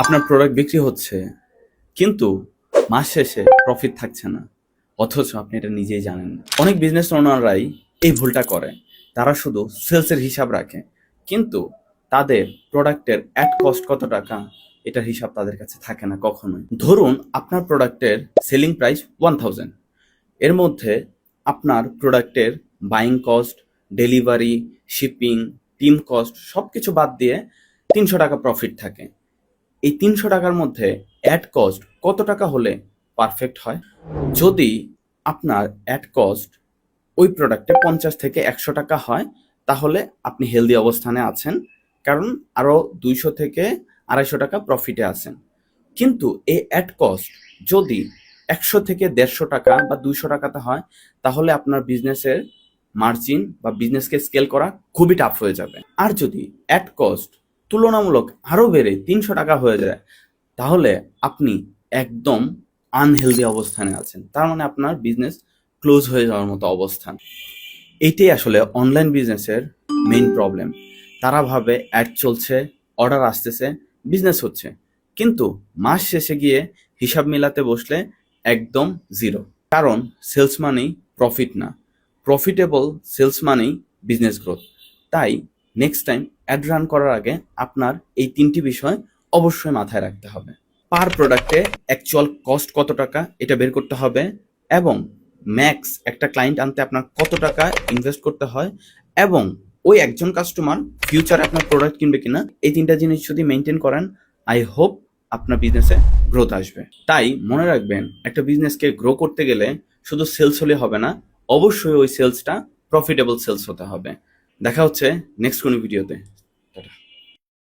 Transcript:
আপনার প্রোডাক্ট বিক্রি হচ্ছে কিন্তু মাস শেষে প্রফিট থাকছে না, অথচ আপনি এটা নিজেই জানেন না। অনেক বিজনেস ওনাররাই এই ভুলটা করে। তারা শুধু সেলসের হিসাব রাখে, কিন্তু তাদের প্রোডাক্টের অ্যাড কস্ট কত টাকা এটার হিসাব তাদের কাছে থাকে না কখনোই। ধরুন আপনার প্রোডাক্টের সেলিং প্রাইস 1000, এর মধ্যে আপনার প্রোডাক্টের buying cost, delivery, shipping, team cost সব কিছু বাদ দিয়ে 300 টাকা প্রফিট থাকে। এই 300 টাকার মধ্যে অ্যাড কস্ট কত টাকা হলে পারফেক্ট হয়? যদি আপনার অ্যাড কস্ট ওই প্রোডাক্টে 50 থেকে 100 টাকা হয়, তাহলে আপনি হেলদি অবস্থানে আছেন, কারণ আরও 200 থেকে 250 টাকা প্রফিটে আছেন। কিন্তু এই অ্যাড কস্ট যদি 100 থেকে 150 টাকা বা 200 টাকাতে হয়, তাহলে আপনার বিজনেসের মার্জিন বা বিজনেসকে স্কেল করা খুবই টাফ হয়ে যাবে। আর যদি অ্যাড কস্ট তুলনামূলক আরও বেড়ে 300 টাকা হয়ে যায়, তাহলে আপনি একদম আনহেলদি অবস্থানে আছেন। তার মানে আপনার বিজনেস ক্লোজ হয়ে যাওয়ার মতো অবস্থান। এইটাই আসলে অনলাইন বিজনেসের মেইন প্রবলেম। তারা ভাবে অ্যাড চলছে, অর্ডার আসতেছে, বিজনেস হচ্ছে, কিন্তু মাস শেষে গিয়ে হিসাব মেলাতে বসলে একদম জিরো। কারণ সেলস মানেই প্রফিট না, প্রফিটেবল সেলস মানেই বিজনেস গ্রোথ। তাই নেক্সট টাইম অ্যাড রান করার আগে আপনার এই 3টি বিষয় অবশ্যই মাথায় রাখতে হবে। পার প্রোডাক্টে অ্যাকচুয়াল কস্ট কত টাকা এটা বের করতে হবে, এবং ম্যাক্স একটা ক্লায়েন্ট আনতে আপনার কত টাকা ইনভেস্ট করতে হয়, এবং ওই একজন কাস্টমার ফিউচারে আপনার প্রোডাক্ট কিনবে কিনা, এই 3টা জিনিস যদি মেনটেন করেন, আই হোপ আপনার বিজনেসে গ্রোথ আসবে। তাই মনে রাখবেন, একটা বিজনেসকে গ্রো করতে গেলে শুধু সেলস হলে হবে না, অবশ্যই ওই সেলসটা প্রফিটেবল সেলস হতে হবে। দেখা হচ্ছে নেক্সট কোনো ভিডিওতে।